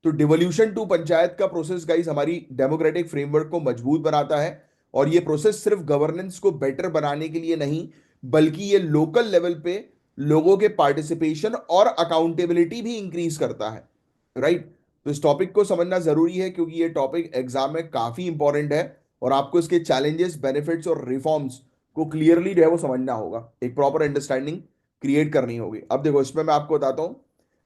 तो डिवोल्यूशन टू पंचायत का प्रोसेस गाइस हमारी डेमोक्रेटिक फ्रेमवर्क को मजबूत बनाता है। और ये प्रोसेस सिर्फ गवर्नेंस को बेटर बनाने के लिए नहीं, बल्कि ये लोकल लेवल पे लोगों के पार्टिसिपेशन और अकाउंटेबिलिटी भी इंक्रीज करता है। राइट। तो इस टॉपिक को समझना जरूरी है, क्योंकि ये टॉपिक एग्जाम में काफी इंपॉर्टेंट है और आपको इसके चैलेंजेस, बेनिफिट्स और रिफॉर्म्स को क्लियरली जो है वो समझना होगा, एक प्रॉपर अंडरस्टैंडिंग क्रिएट करनी होगी। अब देखो इसमें मैं आपको बताता हूं।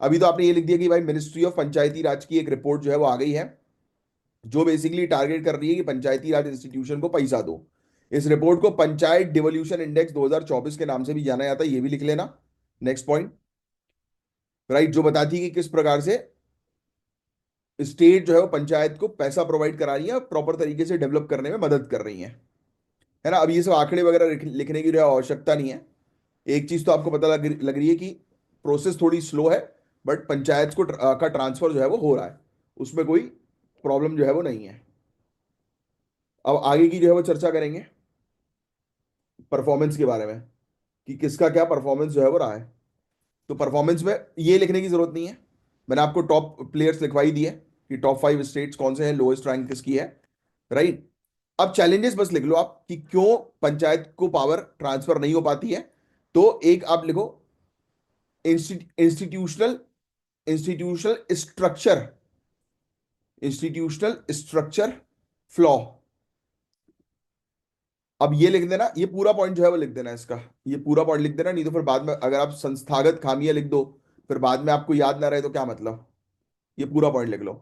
अभी तो आपने ये लिख दिया कि भाई मिनिस्ट्री ऑफ पंचायती राज की एक रिपोर्ट जो है वो आ गई है, जो बेसिकली टारगेट कर रही है कि पंचायती राज इंस्टीट्यूशन को पैसा दो। इस रिपोर्ट को पंचायत डिवोल्यूशन इंडेक्स 2024 के नाम से भी जाना जाता है, ये भी लिख लेना। Next point. राइट। जो बताती है कि किस प्रकार से स्टेट जो है वो पंचायत को पैसा प्रोवाइड करा रही है, प्रॉपर तरीके से डेवलप करने में मदद कर रही है ना। अब ये सब आंकड़े वगैरह लिखने की जो है आवश्यकता नहीं है। एक चीज तो आपको पता लग रही है कि प्रोसेस थोड़ी स्लो है, बट पंचायत को का ट्रांसफर जो है वो हो रहा है, उसमें कोई प्रॉब्लम जो है वो नहीं है। अब आगे की जो है वो चर्चा करेंगे परफॉर्मेंस के बारे में, कि किसका क्या परफॉर्मेंस जो है वो रहा है। तो परफॉर्मेंस में ये लिखने की जरूरत नहीं है मैंने आपको टॉप प्लेयर्स लिखवाई दिए कि टॉप 5 स्टेट्स कौन से हैं, लोएस्ट रैंक किसकी है, राइट। अब चैलेंजेस बस लिख लो आप कि क्यों पंचायत को पावर ट्रांसफर नहीं हो पाती है। तो एक आप लिखो, institutional institutional structure, institutional structure flaw. अब ये लिख देना, ये पूरा पॉइंट जो है वो लिख देना इसका, ये पूरा पॉइंट लिख देना, नहीं तो फिर बाद में अगर आप संस्थागत खामियां लिख दो, फिर बाद में आपको याद ना रहे तो क्या मतलब। ये पूरा पॉइंट लिख लो।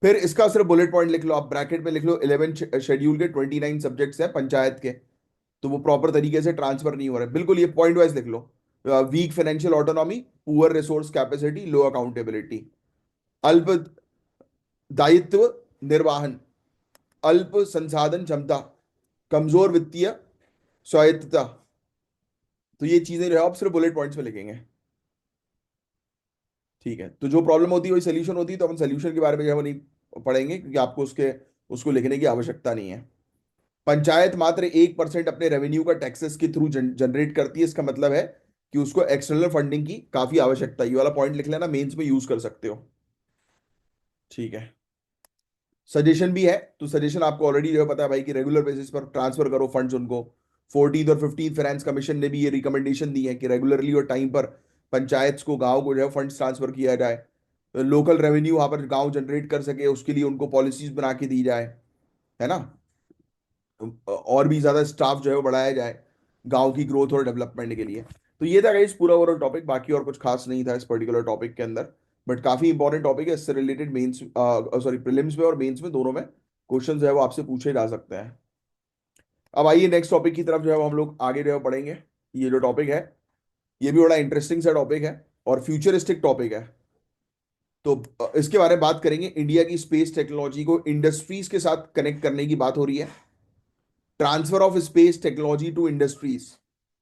फिर इसका सिर्फ बुलेट पॉइंट लिख लो, आप ब्रैकेट में लिख लो 11 शेड्यूल के 29 सब्जेक्ट्स हैं पंचायत के, तो वो प्रॉपर तरीके से ट्रांसफर नहीं हो रहे, बिल्कुल ये पॉइंट वाइज लिख लो। Weak financial autonomy, poor resource capacity, low accountability, अल्प दायित्व निर्वाहन, अल्प संसाधन क्षमता, कमजोर वित्तीय स्वायत्तता। तो ये चीजें जो है आप सिर्फ बुलेट पॉइंट्स में लिखेंगे, ठीक है। तो जो प्रॉब्लम होती है वही सोल्यूशन होती है, तो अपन सोल्यूशन के बारे में जो है वो नहीं पढ़ेंगे, क्योंकि आपको उसको लिखने की आवश्यकता नहीं है। पंचायत मात्र 1% अपने रेवेन्यू का टैक्सेस के थ्रू जनरेट करती है, इसका मतलब है कि उसको एक्सटर्नल फंडिंग की काफी आवश्यकता है। ये वाला पॉइंट लिख लेना, मेंस में यूज कर सकते हो, ठीक है। सजेशन भी है, तो सजेशन आपको ऑलरेडी जो है पता है भाई कि रेगुलर बेसिस पर ट्रांसफर करो फंड्स उनको। 14th और 15th फाइनेंस कमीशन ने भी ये रिकमेंडेशन दी है कि रेगुलरली और टाइम पर पंचायत को, गांव को जो है फंड्स ट्रांसफर किया जाए। लोकल रेवेन्यू वहां पर गांव जनरेट कर सके, उसके लिए उनको पॉलिसीज बना के दी जाए, है ना। और भी ज्यादा स्टाफ जो है वो बढ़ाया जाए गांव की ग्रोथ और डेवलपमेंट के लिए। तो ये था गाइस पूरा ओवरऑल टॉपिक, बाकी और कुछ खास नहीं था इस पर्टिकुलर टॉपिक के अंदर, बट काफी इंपॉर्टेंट टॉपिक है। इससे रिलेटेड मेंस, सॉरी, प्रीलिम्स में और मेंस में दोनों में क्वेश्चन जो है वो आपसे पूछे जा सकते हैं। अब आइए नेक्स्ट टॉपिक की तरफ जो है वो हम लोग आगे जो है पढ़ेंगे। ये जो टॉपिक है ये भी बड़ा इंटरेस्टिंग सा टॉपिक है और फ्यूचरिस्टिक टॉपिक है। तो इसके बारे में बात करेंगे, इंडिया की स्पेस टेक्नोलॉजी को इंडस्ट्रीज के साथ कनेक्ट करने की बात हो रही है। Transfer of space technology to industries.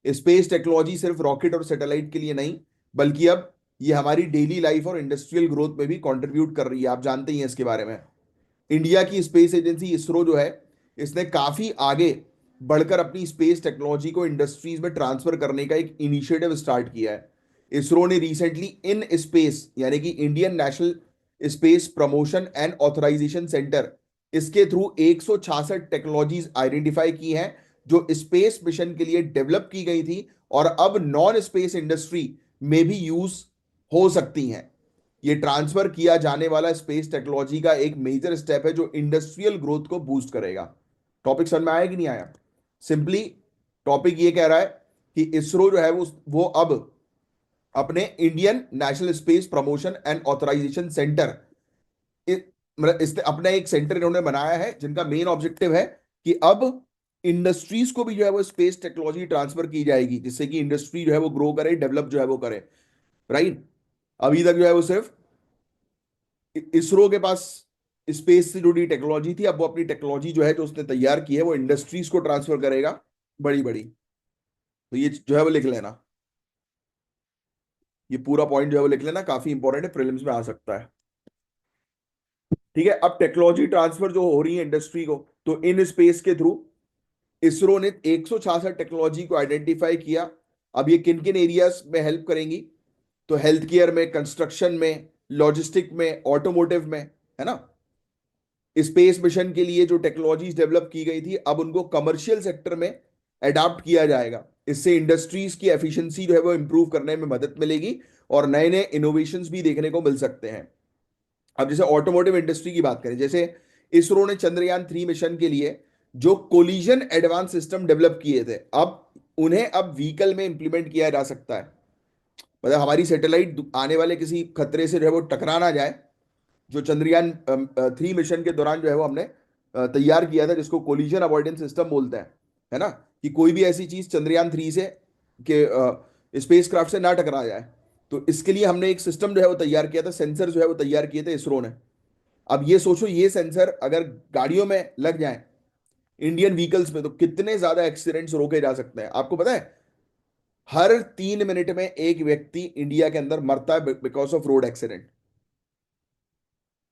Space technology सिर्फ रॉकेट और सैटेलाइट के लिए नहीं, बल्कि अब ये हमारी डेली लाइफ और इंडस्ट्रियल ग्रोथ में भी कंट्रीब्यूट कर रही है, आप जानते ही हैं इसके बारे में। इंडिया की स्पेस एजेंसी इसरो जो है, इसने काफी आगे बढ़कर अपनी स्पेस टेक्नोलॉजी को इंडस्ट्रीज में ट्रांसफर करने का एक इनिशिएटिव स्टार्ट किया है। इसरो ने रिसेंटली इन स्पेस, यानी कि Indian National Space Promotion and Authorisation Centre, इसके थ्रू 166 टेक्नोलॉजीज आइडेंटिफाई की हैं जो स्पेस मिशन के लिए डेवलप की गई थी और अब नॉन स्पेस इंडस्ट्री में भी यूज हो सकती हैं। ये ट्रांसफर किया जाने वाला स्पेस टेक्नोलॉजी का एक मेजर स्टेप है जो इंडस्ट्रियल ग्रोथ को बूस्ट करेगा। टॉपिक समझ में आया कि नहीं आया? सिंपली टॉपिक ये कह रहा है कि इसरो जो है वो अब अपने Indian National Space Promotion and Authorisation Centre, मतलब इसने अपना एक सेंटर इन्होंने बनाया है जिनका मेन ऑब्जेक्टिव है कि अब इंडस्ट्रीज को भी जो है वो स्पेस टेक्नोलॉजी ट्रांसफर की जाएगी, जिससे कि इंडस्ट्री जो है वो ग्रो करे, डेवलप जो है वो करे, राइट। अभी तक जो है वो सिर्फ इसरो के पास स्पेस से जुड़ी टेक्नोलॉजी थी, अब वो अपनी टेक्नोलॉजी जो है जो उसने तैयार की है वो इंडस्ट्रीज को ट्रांसफर करेगा, बड़ी बड़ी। तो ये जो है वो लिख लेना, ये पूरा पॉइंट जो है वो लिख लेना, काफी इंपॉर्टेंट है, प्रीलिम्स में आ सकता है, ठीक है। अब टेक्नोलॉजी ट्रांसफर जो हो रही है इंडस्ट्री को, तो इन स्पेस के थ्रू इसरो ने 166 टेक्नोलॉजी को आइडेंटिफाई किया। अब ये किन किन एरियाज में हेल्प करेंगी? तो हेल्थ केयर में, कंस्ट्रक्शन में, लॉजिस्टिक में, ऑटोमोटिव में, है ना। स्पेस मिशन के लिए जो टेक्नोलॉजीज डेवलप की गई थी अब उनको कमर्शियल सेक्टर में अडॉप्ट किया जाएगा। इससे इंडस्ट्रीज की एफिशिएंसी जो है वो इंप्रूव करने में मदद मिलेगी और नए नए इनोवेशंस भी देखने को मिल सकते हैं। अब जैसे ऑटोमोटिव इंडस्ट्री की बात करें, जैसे इसरो ने चंद्रयान 3 मिशन के लिए जो कोलिजन एडवांस सिस्टम डेवलप किए थे, अब उन्हें अब व्हीकल में इंप्लीमेंट किया जा सकता है। मतलब हमारी सैटेलाइट आने वाले किसी खतरे से जो है वो टकरा ना जाए, जो चंद्रयान 3 मिशन के दौरान जो है वो हमने तैयार किया था, जिसको कोलिजन अवॉइडेंस सिस्टम बोलते हैं, है ना, कि कोई भी ऐसी चीज चंद्रयान 3 से के स्पेस क्राफ्ट से ना टकरा जाए। तो इसके लिए हमने एक सिस्टम जो है वो तैयार किया था, सेंसर जो है वो तैयार किए थे इसरो ने। अब ये सोचो, ये सेंसर अगर गाड़ियों में लग जाए, इंडियन व्हीकल्स में, तो कितने ज्यादा एक्सीडेंट्स रोके जा सकते हैं, आपको पता है। हर 3 मिनट में एक व्यक्ति इंडिया के अंदर मरता है बिकॉज ऑफ रोड एक्सीडेंट।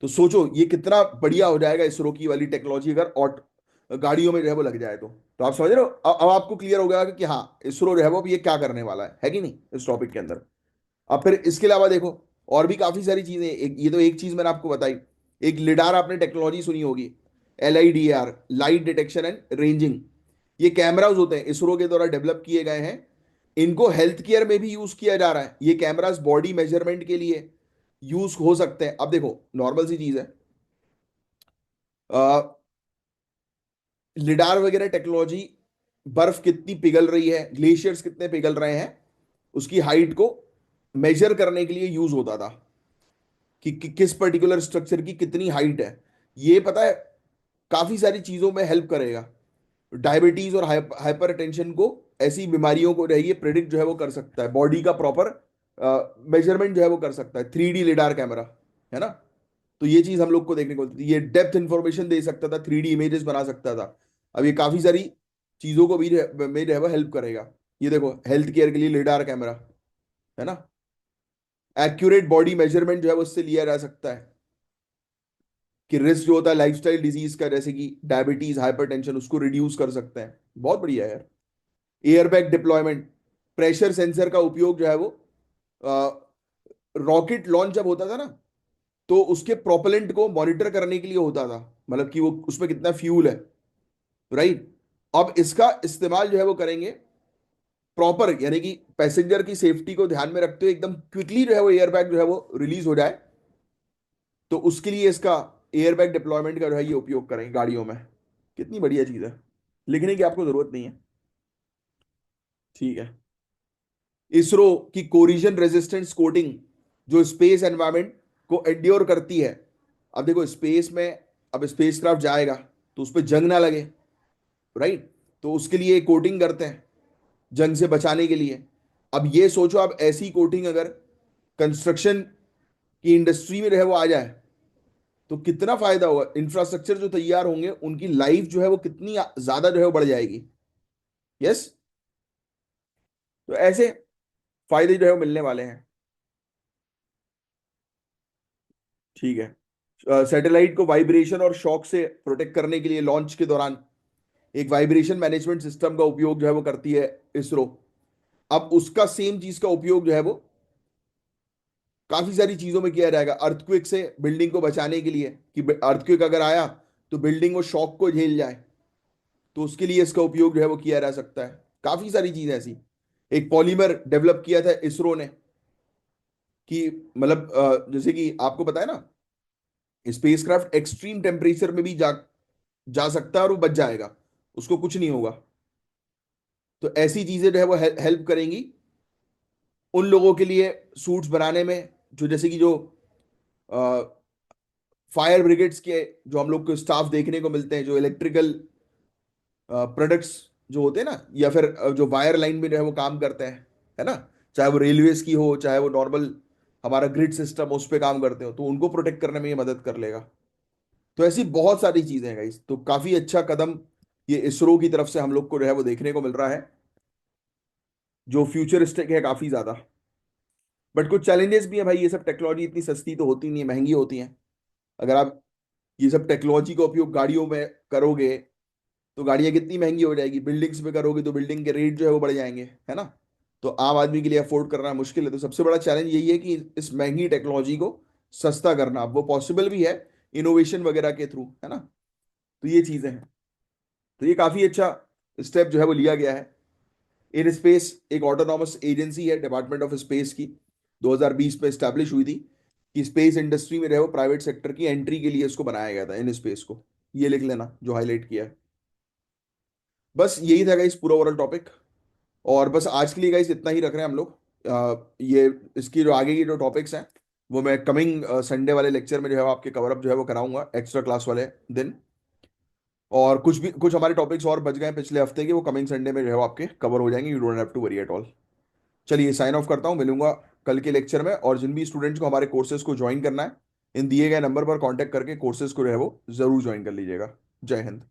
तो सोचो ये कितना बढ़िया हो जाएगा इसरो की वाली टेक्नोलॉजी अगर गाड़ियों में जो है वो लग जाए तो आप समझ रहे हो। अब आपको क्लियर हो गया कि हाँ इसरो जो है वो अब ये क्या करने वाला है कि नहीं इस टॉपिक के अंदर। अब फिर इसके अलावा देखो, और भी काफी सारी चीजें, ये तो एक चीज मैंने आपको बताई। एक लिडार आपने टेक्नोलॉजी सुनी होगी, LIDAR, light detection and ranging. ये कैमराज होते हैं, इसरो के द्वारा डेवलप किए गए हैं। इनको हेल्थ केयर में भी यूज किया जा रहा है। ये कैमरास बॉडी मेजरमेंट के लिए यूज हो सकते हैं। अब देखो, नॉर्मल सी चीज है, लिडार वगैरह टेक्नोलॉजी, बर्फ कितनी पिघल रही है, ग्लेशियर्स कितने पिघल रहे हैं, उसकी हाइट को मेजर करने के लिए यूज होता था कि किस पर्टिकुलर स्ट्रक्चर की कितनी हाइट है। ये पता है काफी सारी चीजों में हेल्प करेगा। डायबिटीज और हाइपर टेंशन को, ऐसी बीमारियों को रहिए प्रिडिक्ट जो है वो कर सकता है, बॉडी का प्रॉपर मेजरमेंट जो है वो कर सकता है, 3D लिडार कैमरा, है ना। तो ये चीज हम लोग को देखने को मिलती थी। ये डेप्थ इंफॉर्मेशन दे सकता था, 3D इमेजेस बना सकता था। अब ये काफी सारी चीजों को भी में जो है वो हेल्प करेगा। ये देखो, हेल्थ केयर के लिए लिडार कैमरा, है ना। एक्यूरेट बॉडी मेजरमेंट जो है वो उससे लिया जा सकता है, कि रिस्क जो होता है लाइफस्टाइल डिजीज का, जैसे कि डायबिटीज, हाइपरटेंशन, उसको रिड्यूस कर सकते हैं। बहुत बढ़िया है यार। एयरबैग डिप्लॉयमेंट, प्रेशर सेंसर का उपयोग जो है वो, रॉकेट लॉन्च जब होता था ना, तो उसके प्रोपेलेंट को मॉनिटर करने के लिए होता था, मतलब कि वो उसमें कितना फ्यूल है, राइट। अब इसका इस्तेमाल जो है वो करेंगे प्रॉपर, यानी कि पैसेंजर की सेफ्टी को ध्यान में रखते हुए एकदम क्विकली जो है वो एयरबैग जो है वो रिलीज हो जाए। तो उसके लिए इसका एयरबैग डिप्लॉयमेंट का जो है ये उपयोग करेंगे गाड़ियों में। कितनी बढ़िया चीज है, लिखने की आपको जरूरत नहीं है। ठीक है। इसरो की कोरिजन रेजिस्टेंस कोटिंग, जो स्पेस एनवायरनमेंट को एंड्योर करती है। अब देखो स्पेस में, अब स्पेसक्राफ्ट जाएगा तो उस पर जंग ना लगे, राइट। तो उसके लिए कोटिंग करते हैं, जंग से बचाने के लिए। अब ये सोचो, अब ऐसी कोटिंग अगर कंस्ट्रक्शन की इंडस्ट्री में रहे वो आ जाए, तो कितना फायदा होगा। इंफ्रास्ट्रक्चर जो तैयार होंगे उनकी लाइफ जो है वो कितनी ज्यादा जो है वो बढ़ जाएगी। यस। तो ऐसे फायदे जो है वो मिलने वाले हैं। ठीक है। सैटेलाइट को वाइब्रेशन और शॉक से प्रोटेक्ट करने के लिए लॉन्च के दौरान एक वाइब्रेशन मैनेजमेंट सिस्टम का उपयोग जो है वो करती है इसरो। अब उसका सेम चीज का उपयोग जो है वो काफी सारी चीजों में किया जाएगा, अर्थक्वेक से बिल्डिंग को बचाने के लिए, कि अर्थक्वेक अगर आया तो बिल्डिंग वो शॉक को झेल जाए। तो उसके लिए इसका उपयोग जो है वो किया जा सकता है। काफी सारी चीजें ऐसी। एक पॉलीमर डेवलप किया था इसरो ने, कि मतलब जैसे कि आपको पता है ना, स्पेसक्राफ्ट एक्सट्रीम टेम्परेचर में भी जा जा सकता है और वो बच जाएगा, उसको कुछ नहीं होगा। तो ऐसी चीजें जो है वो हेल्प करेंगी उन लोगों के लिए सूट्स बनाने में, जो जैसे कि जो फायर ब्रिगेड्स के, जो हम लोग को स्टाफ देखने को मिलते हैं, जो इलेक्ट्रिकल प्रोडक्ट्स जो होते हैं ना, या फिर जो वायर लाइन में जो है वो काम करते हैं, है ना। चाहे वो रेलवेज की हो, चाहे वो नॉर्मल हमारा ग्रिड सिस्टम उस पर काम करते हो, तो उनको प्रोटेक्ट करने में ये मदद कर लेगा। तो ऐसी बहुत सारी चीजें हैं गाइस। तो काफी अच्छा कदम ये इसरो की तरफ से हम लोग को जो है वो देखने को मिल रहा है, जो फ्यूचरिस्टिक है काफी ज्यादा। बट कुछ चैलेंजेस भी है भाई, ये सब टेक्नोलॉजी इतनी सस्ती तो होती नहीं है, महंगी होती है। अगर आप ये सब टेक्नोलॉजी का उपयोग गाड़ियों में करोगे तो गाड़ियां कितनी महंगी हो जाएगी, बिल्डिंग्स में करोगे तो बिल्डिंग के रेट जो है वो बढ़ जाएंगे, है ना। तो आम आदमी के लिए अफोर्ड करना मुश्किल है। तो सबसे बड़ा चैलेंज यही है कि इस महंगी टेक्नोलॉजी को सस्ता करना। अब वो पॉसिबल भी है इनोवेशन वगैरह के थ्रू, है ना। तो ये चीजें हैं। तो ये काफी अच्छा स्टेप जो है वो लिया गया है। इन स्पेस एक ऑटोनॉमस एजेंसी है, डिपार्टमेंट ऑफ स्पेस की, 2020 में स्टैब्लिश हुई थी, कि स्पेस इंडस्ट्री में रहे वो प्राइवेट सेक्टर की एंट्री के लिए इसको बनाया गया था, इन स्पेस को। ये लिख लेना जो हाईलाइट किया है। बस यही था गाइस पूरा ओवरऑल टॉपिक। और बस आज के लिए गाइस इतना ही रख रहे हैं हम लोग। ये इसकी जो आगे की जो टॉपिक्स हैं वो मैं कमिंग संडे वाले लेक्चर में जो है वो आपके कवर अप जो है वो कराऊंगा, एक्स्ट्रा क्लास वाले दिन। और कुछ हमारे टॉपिक्स और बच गए हैं पिछले हफ्ते के, वो कमिंग संडे में जो है वो आपके कवर हो जाएंगे। You don't have to worry at all. चलिए साइन ऑफ करता हूँ, मिलूंगा कल के लेक्चर में। और जिन भी स्टूडेंट्स को हमारे कोर्सेज को ज्वाइन करना है, इन दिए गए नंबर पर कॉन्टैक्ट करके कोर्सेज को जो है वो जरूर ज्वाइन कर लीजिएगा। जय हिंद।